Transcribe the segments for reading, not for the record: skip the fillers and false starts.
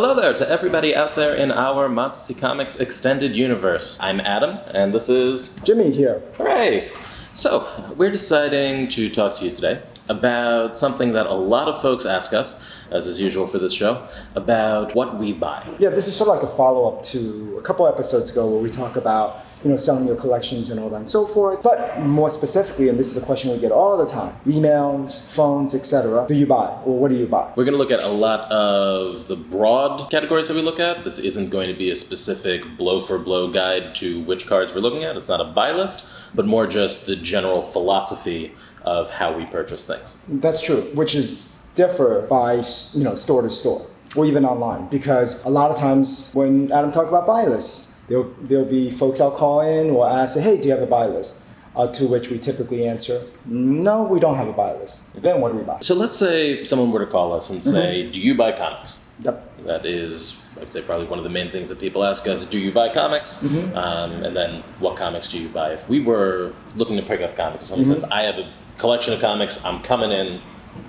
Hello there to everybody out there in our Montasy Comics Extended Universe. I'm Adam, and this is... Jimmy here. Hooray! So, we're deciding to talk to you today about something that a lot of folks ask us, as is usual for this show, about what we buy. Yeah, this is sort of like a follow-up to a couple episodes ago where we talk about, selling your collections and all that and so forth. But more specifically, and this is a question we get all the time, emails, phones, etc. Do you buy? Or what do you buy? We're going to look at a lot of the broad categories that we look at. This isn't going to be a specific blow-for-blow guide to which cards we're looking at. It's not a buy list, but more just the general philosophy of how we purchase things. That's true, which is differ by, store to store, or even online. Because a lot of times when Adam talks about buy lists, there'll be folks I'll call in or ask, hey, do you have a buy list? To which we typically answer, no, we don't have a buy list. Then what do we buy? So let's say someone were to call us and say, do you buy comics? Yep. That is, I'd say, probably one of the main things that people ask us, do you buy comics? And then what comics do you buy? If we were looking to pick up comics, someone says, I have a collection of comics, I'm coming in,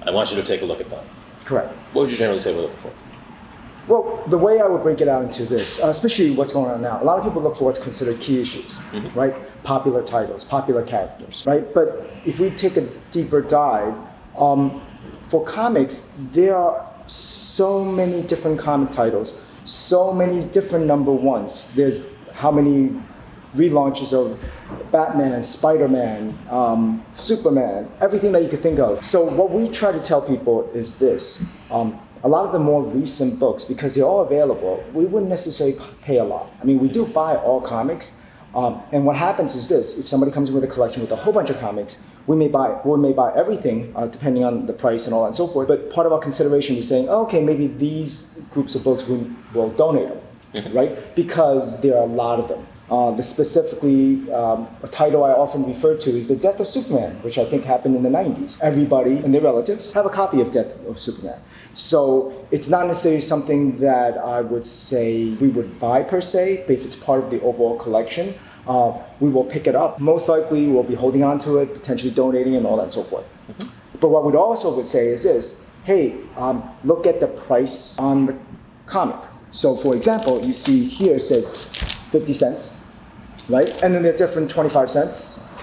I want you to take a look at them. Correct. What would you generally say we're looking for? Well, the way I would break it out into this, especially what's going on now, a lot of people look for what's considered key issues, right? Popular titles, popular characters, right? But if we take a deeper dive, for comics, there are so many different comic titles, so many different number ones. There's how many relaunches of Batman, Spider-Man, Superman, everything that you could think of. So what we try to tell people is this. A lot of the more recent books, because they're all available, we wouldn't necessarily pay a lot. I mean, we do buy all comics, and what happens is this: if somebody comes in with a collection with a whole bunch of comics, we may buy everything, depending on the price and all that and so forth. But part of our consideration is saying, okay, maybe these groups of books we'll donate them, right? Because there are a lot of them. Specifically, a title I often refer to is The Death of Superman, which I think happened in the 90s. Everybody and their relatives have a copy of Death of Superman. So it's not necessarily something that I would say we would buy per se, but if it's part of the overall collection, we will pick it up. Most likely we'll be holding on to it, potentially donating and all that and so forth. But what we'd also would say is this: hey, look at the price on the comic. So for example, you see here it says 50 cents. Right? And then there are different 25 cents,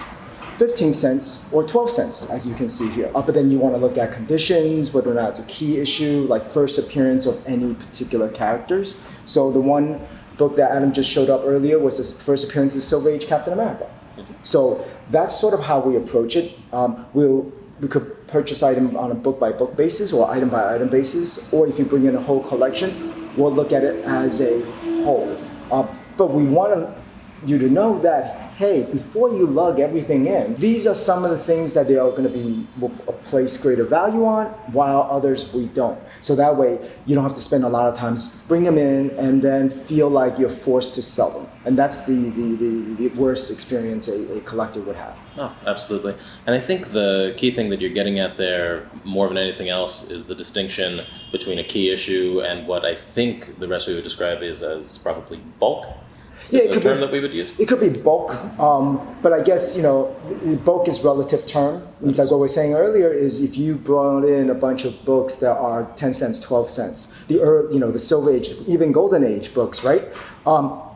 15 cents, or 12 cents, as you can see here. But then you want to look at conditions, whether or not it's a key issue, like first appearance of any particular characters. So the one book that Adam just showed up earlier was the first appearance of Silver Age Captain America. So that's sort of how we approach it. We could purchase item on a book-by-book basis or item-by-item basis, or if you bring in a whole collection, we'll look at it as a whole. But we want you to know that, hey, before you lug everything in, these are some of the things that they are going to will place greater value on, while others we don't. So that way, you don't have to spend a lot of times bring them in and then feel like you're forced to sell them. And that's the worst experience a collector would have. Oh, absolutely. And I think the key thing that you're getting at there, more than anything else, is the distinction between a key issue and what I think the rest we would describe is as probably bulk. Yeah, it could be a term that we would use. It could be bulk, but I guess bulk is relative term. It's like what we were saying earlier is if you brought in a bunch of books that are 10 cents, 12 cents, the Silver Age, even Golden Age books, right?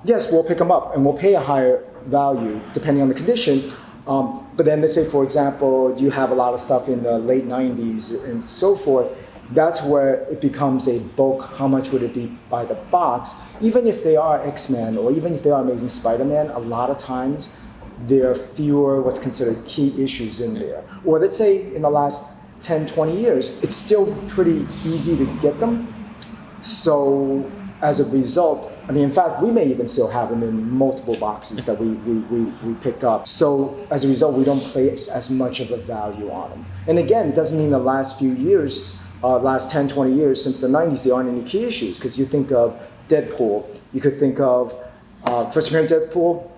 Yes, we'll pick them up and we'll pay a higher value depending on the condition. But then let's say, for example, you have a lot of stuff in the late 90s and so forth. That's where it becomes a bulk. How much would it be by the box? Even if they are X-Men or even if they are Amazing Spider-Man, a lot of times there are fewer what's considered key issues in there. Or let's say in the last 10, 20 years, it's still pretty easy to get them. So as a result, in fact, we may even still have them in multiple boxes that we picked up. So as a result, we don't place as much of a value on them. And again, it doesn't mean the last few years, last 10, 20 years since the 90s, there aren't any key issues. Because you think of Deadpool, you could think of first appearance of Deadpool,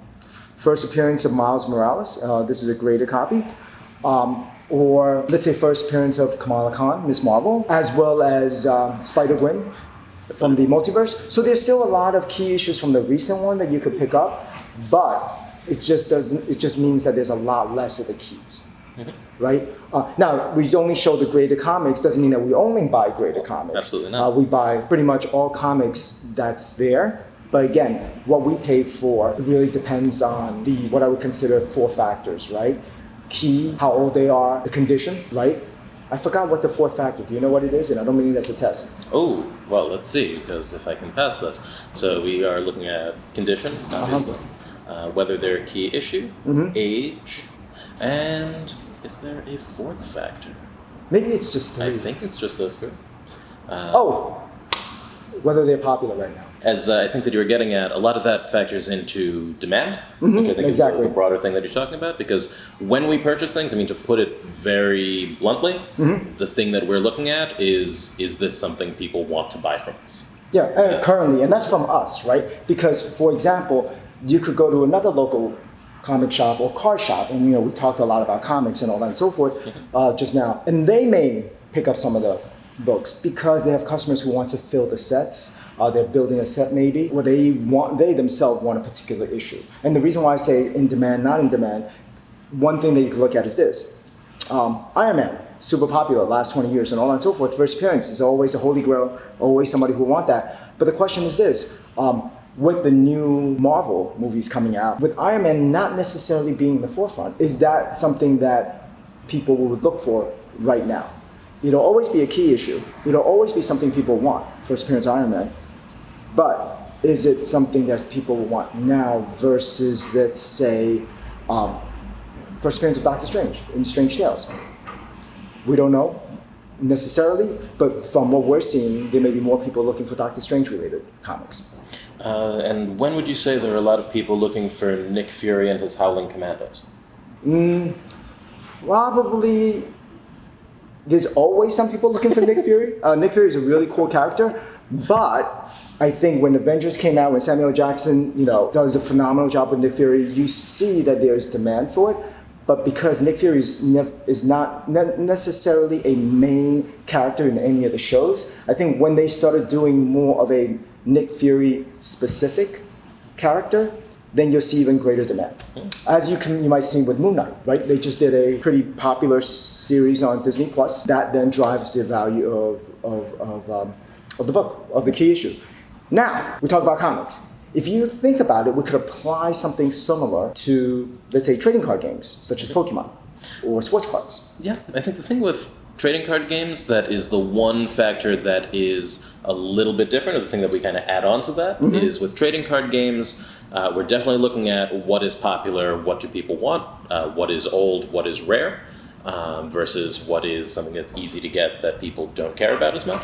first appearance of Miles Morales. This is a graded copy. Or let's say first appearance of Kamala Khan, Ms. Marvel, as well as Spider-Gwen from the multiverse. So there's still a lot of key issues from the recent one that you could pick up, but it just means that there's a lot less of the keys. right? Now, we only show the graded comics doesn't mean that we only buy graded comics. Absolutely not. We buy pretty much all comics that's there. But again, what we pay for really depends on what I would consider 4 factors, right? Key, how old they are, the condition, right? I forgot what the 4th factor. Do you know what it is? And I don't mean it as a test. Oh, well, let's see, because if I can pass this. So we are looking at condition, obviously, whether they're a key issue, age, and is there a 4th factor? Maybe it's just 3. I think it's just those 3. Whether they're popular right now. As I think that you were getting at, a lot of that factors into demand, which I think is the broader thing that you're talking about, because when we purchase things, I mean, to put it very bluntly, the thing that we're looking at is this something people want to buy from us? Yeah, currently, and that's from us, right? Because, for example, you could go to another local comic shop or card shop, and we talked a lot about comics and all that and so forth just now, and they may pick up some of the books because they have customers who want to fill the sets. They're building a set maybe, or they themselves want a particular issue. And the reason why I say in demand, not in demand, one thing that you can look at is this. Iron Man, super popular, last 20 years and all that and so forth. First appearance is always a holy grail, always somebody who want that. But the question is this, with the new Marvel movies coming out, with Iron Man not necessarily being in the forefront, is that something that people would look for right now? It'll always be a key issue. It'll always be something people want, first appearance Iron Man. But is it something that people want now versus, let's say, first appearance of Doctor Strange in Strange Tales? We don't know necessarily, but from what we're seeing, there may be more people looking for Doctor Strange related comics. And when would you say there are a lot of people looking for Nick Fury and his Howling Commandos? Probably, there's always some people looking for Nick Fury. Nick Fury is a really cool character, but I think when Avengers came out, when Samuel Jackson, does a phenomenal job with Nick Fury, you see that there's demand for it. But because Nick Fury is not necessarily a main character in any of the shows, I think when they started doing more of a Nick Fury specific character, then you'll see even greater demand. As you might see with Moon Knight, right? They just did a pretty popular series on Disney Plus that then drives the value of the book, of the key issue. Now, we talk about comics. If you think about it, we could apply something similar to, let's say, trading card games, such as Pokemon or sports cards. Yeah, I think the thing with trading card games that is the one factor that is a little bit different, or the thing that we kind of add on to that, is with trading card games, we're definitely looking at what is popular, what do people want, what is old, what is rare, versus what is something that's easy to get that people don't care about as much.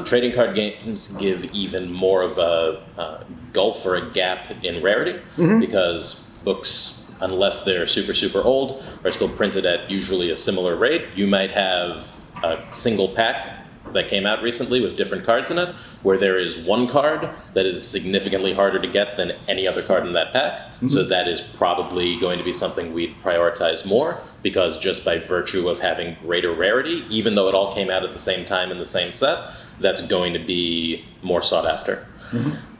Trading card games give even more of a gulf or a gap in rarity, because books, unless they're super, super old, are still printed at usually a similar rate. You might have a single pack that came out recently with different cards in it, where there is one card that is significantly harder to get than any other card in that pack. So that is probably going to be something we'd prioritize more, because just by virtue of having greater rarity, even though it all came out at the same time in the same set, that's going to be more sought after.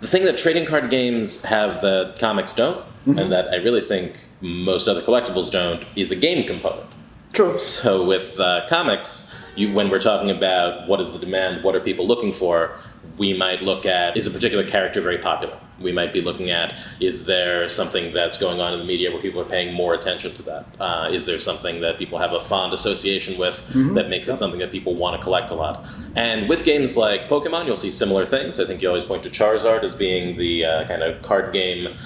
The thing that trading card games have that comics don't, and that I really think most other collectibles don't, is a game component. True. So with comics, when we're talking about what is the demand, what are people looking for, we might look at, is a particular character very popular? We might be looking at, is there something that's going on in the media where people are paying more attention to that? Is there something that people have a fond association with that makes it something that people want to collect a lot? And with games like Pokemon, you'll see similar things. I think you always point to Charizard as being the kind of card game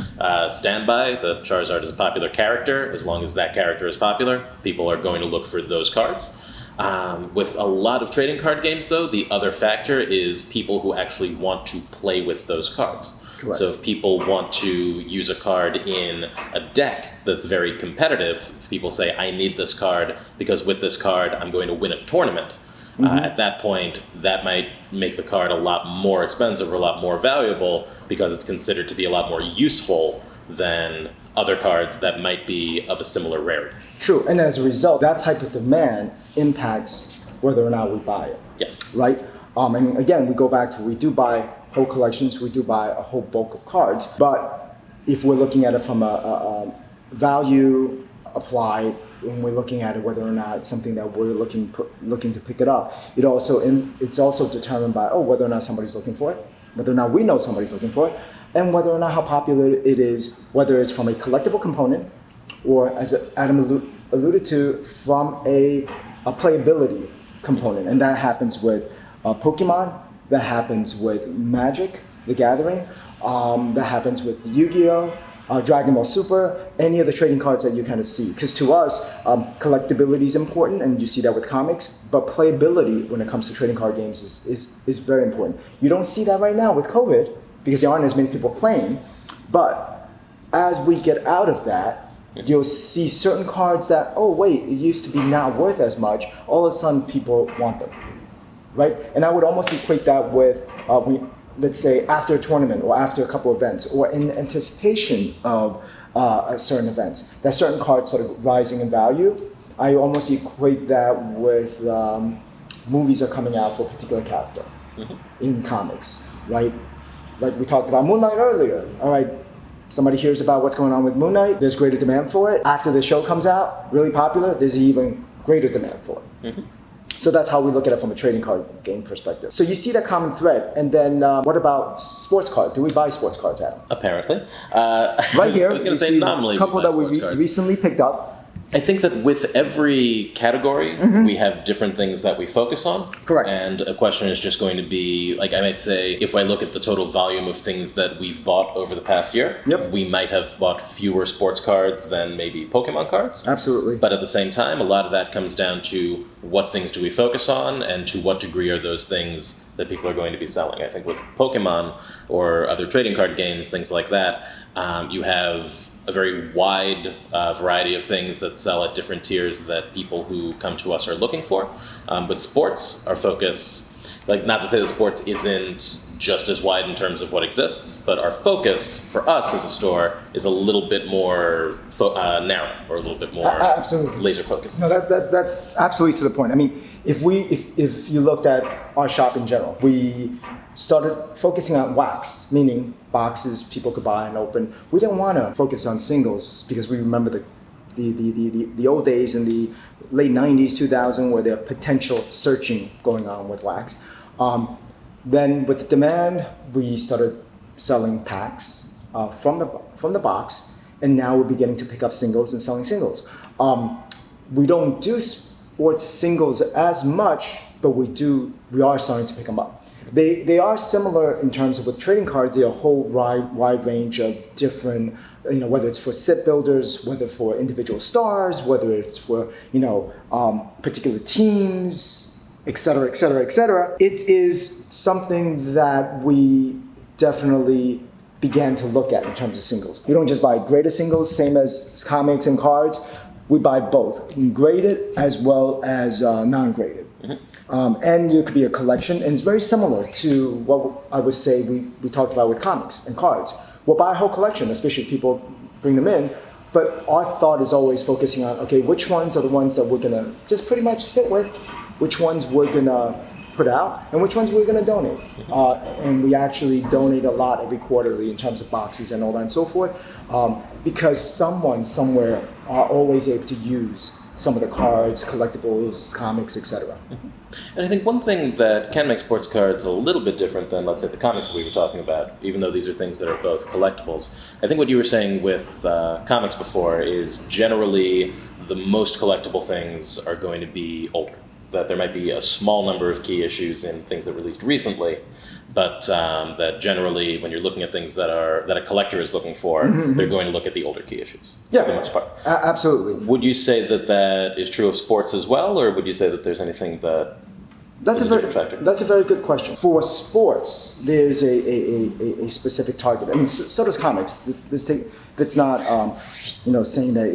standby. The Charizard is a popular character. As long as that character is popular, people are going to look for those cards. With a lot of trading card games, though, the other factor is people who actually want to play with those cards. Correct. So if people want to use a card in a deck that's very competitive, if people say, I need this card because with this card I'm going to win a tournament, at that point, that might make the card a lot more expensive or a lot more valuable, because it's considered to be a lot more useful than other cards that might be of a similar rarity. True, and as a result, that type of demand impacts whether or not we buy it. Yes. Right? And again, we go back to, we do buy whole collections, we do buy a whole bulk of cards, but if we're looking at it from a value applied when we're looking at it, whether or not it's something that we're looking to pick it up. It's also determined by whether or not somebody's looking for it, whether or not we know somebody's looking for it, and whether or not how popular it is, whether it's from a collectible component or, as Adam alluded to, from a playability component. And that happens with Pokemon, that happens with Magic, the Gathering, that happens with Yu-Gi-Oh!, Dragon Ball Super, any of the trading cards that you kind of see. Because to us, collectability is important, and you see that with comics, but playability when it comes to trading card games is very important. You don't see that right now with COVID, because there aren't as many people playing, but as we get out of that, you'll see certain cards that, it used to be not worth as much, all of a sudden people want them, right? And I would almost equate that with, let's say, after a tournament or after a couple events or in anticipation of certain events, that certain cards sort of rising in value. I almost equate that with movies are coming out for a particular character in comics, right? Like we talked about Moon Knight earlier, all right? Somebody hears about what's going on with Moon Knight, there's greater demand for it. After the show comes out, really popular, there's even greater demand for it. So that's how we look at it from a trading card game perspective. So you see that common thread. And then what about sports cards? Do we buy sports cards, Adam? Apparently. Right here, I was going to say nominally a couple we buy that we sports cards. recently picked up. I think that with every category, we have different things that we focus on. Correct. And a question is just going to be, like I might say, if I look at the total volume of things that we've bought over the past year, we might have bought fewer sports cards than maybe Pokemon cards. Absolutely. But at the same time, a lot of that comes down to what things do we focus on and to what degree are those things that people are going to be selling. I think with Pokemon or other trading card games, things like that, you have a very wide variety of things that sell at different tiers that people who come to us are looking for. With sports, our focus, like not to say that sports isn't just as wide in terms of what exists, but our focus for us as a store is a little bit more narrow or a little bit more laser focused. No, that's absolutely to the point. I mean, if you looked at our shop in general, we started focusing on wax, meaning boxes people could buy and open. We didn't want to focus on singles because we remember the old days in the late 90s, 2000, where there potential searching going on with wax. Then with the demand, we started selling packs from the box, and now we're beginning to pick up singles and selling singles. We don't do sports singles as much, but we are starting to pick them up. They are similar in terms of with trading cards. There are a whole wide range of different, whether it's for set builders, whether for individual stars, whether it's for particular teams, et cetera, et cetera, et cetera. It is something that we definitely began to look at in terms of singles. We don't just buy graded singles, same as comics and cards. We buy both, graded as well as non-graded. And it could be a collection, and it's very similar to what I would say we talked about with comics and cards. We'll buy a whole collection, especially if people bring them in, but our thought is always focusing on, okay, which ones are the ones that we're gonna just pretty much sit with, which ones we're gonna put out, and which ones we're gonna donate. And we actually donate a lot every quarterly in terms of boxes and all that and so forth, because someone somewhere are always able to use some of the cards, collectibles, comics, etc. And I think one thing that can make sports cards a little bit different than, let's say, the comics that we were talking about, even though these are things that are both collectibles, I think what you were saying with comics before is generally the most collectible things are going to be older. That there might be a small number of key issues in things that released recently, but that generally, when you're looking at things that a collector is looking for, they're going to look at the older key issues. Yeah, for the most part. Absolutely. Would you say that is true of sports as well, or would you say that there's anything that that's is a different factor? That's a very good question. For sports, there's a specific target. I mean, so does comics. That's not saying that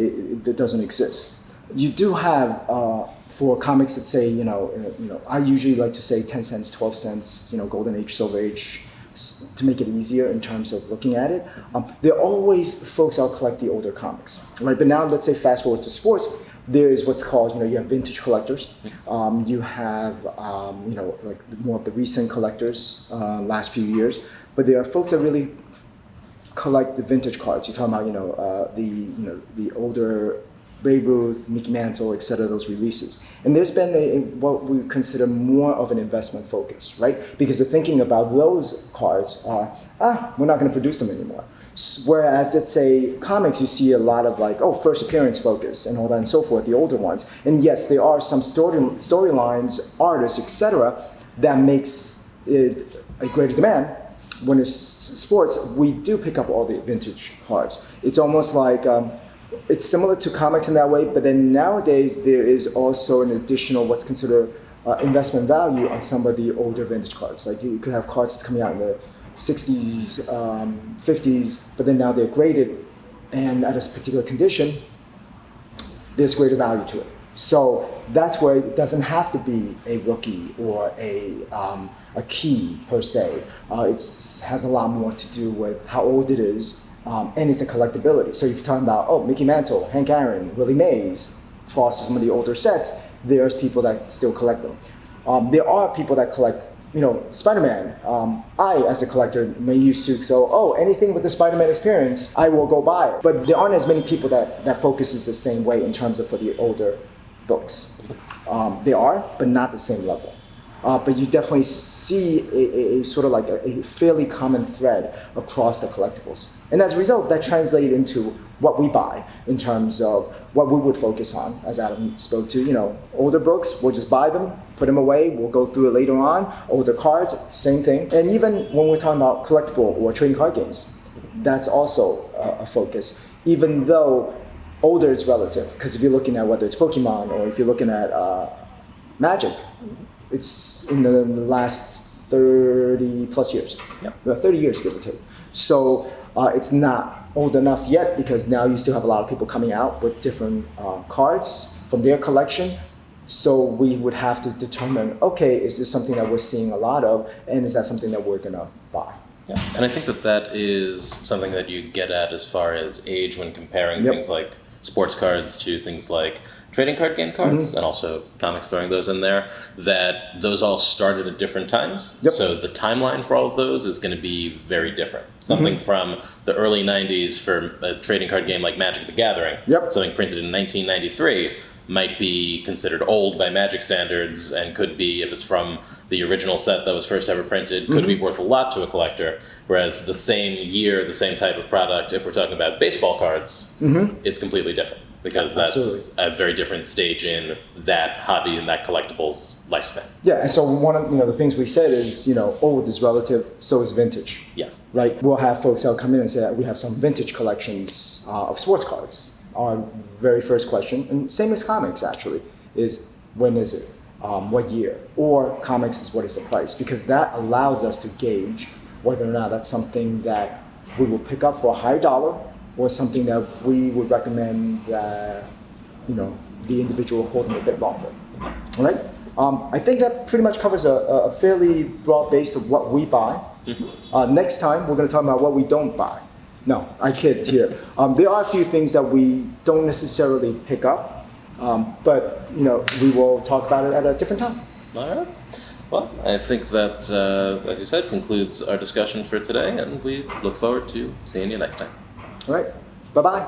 it doesn't exist. You do have. For comics that say, I usually like to say 10 cents, 12 cents, golden age, silver age, to make it easier in terms of looking at it. There are always folks out collect the older comics, right? But now let's say fast forward to sports, there is what's called, you have vintage collectors. You have, like more of the recent collectors, last few years. But there are folks that really collect the vintage cards. You're talking about, the older Babe Ruth, Mickey Mantle, etc. Those releases. And there's been what we consider more of an investment focus, right? Because the thinking about those cards are, we're not going to produce them anymore. Whereas let's say comics, you see a lot of like, first appearance focus and all that and so forth, the older ones. And yes, there are some storylines, artists, etc. that makes it a greater demand. When it's sports, we do pick up all the vintage cards. It's almost like, it's similar to comics in that way, but then nowadays there is also an additional what's considered investment value on some of the older vintage cards. Like you could have cards that's coming out in the 60s, 50s, but then now they're graded, and at a particular condition, there's greater value to it. So that's where it doesn't have to be a rookie or a key per se. It has a lot more to do with how old it is, and it's a collectability. So if you're talking about, Mickey Mantle, Hank Aaron, Willie Mays, across some of the older sets, there's people that still collect them. There are people that collect, Spider-Man. I, as a collector, may used to anything with the Spider-Man experience, I will go buy it. But there aren't as many people that focuses the same way in terms of for the older books. There are, but not the same level. But you definitely see a sort of like a fairly common thread across the collectibles. And as a result, that translated into what we buy in terms of what we would focus on, as Adam spoke to. Older books, we'll just buy them, put them away, we'll go through it later on. Older cards, same thing. And even when we're talking about collectible or trading card games, that's also a focus, even though older is relative. Because if you're looking at whether it's Pokemon or if you're looking at Magic, it's in the last 30 plus years. Yep. 30 years, give or take. So it's not old enough yet, because now you still have a lot of people coming out with different cards from their collection. So we would have to determine, is this something that we're seeing a lot of, and is that something that we're gonna buy? Yeah, and I think that is something that you get at as far as age when comparing things like sports cards to things like trading card game cards, and also comics, throwing those in there, that those all started at different times. Yep. So the timeline for all of those is going to be very different. Something from the early 90s for a trading card game like Magic the Gathering, something printed in 1993, might be considered old by Magic standards, and could be, if it's from the original set that was first ever printed, could be worth a lot to a collector. Whereas the same year, the same type of product, if we're talking about baseball cards, it's completely different, because that's a very different stage in that hobby and that collectible's lifespan. Yeah, and so one of the things we said is, old is relative, so is vintage. Yes. Right? We'll have folks that'll come in and say that we have some vintage collections of sports cards. Our very first question, and same as comics actually, is when is it? What year? Or comics is what is the price? Because that allows us to gauge whether or not that's something that we will pick up for a higher dollar, or something that we would recommend that the individual hold them a bit longer. All right? I think that pretty much covers a fairly broad base of what we buy. Next time, we're going to talk about what we don't buy. No, I kid here. There are a few things that we don't necessarily pick up, but we will talk about it at a different time. All right. Well, I think that, as you said, concludes our discussion for today, and we look forward to seeing you next time. All right. Bye-bye.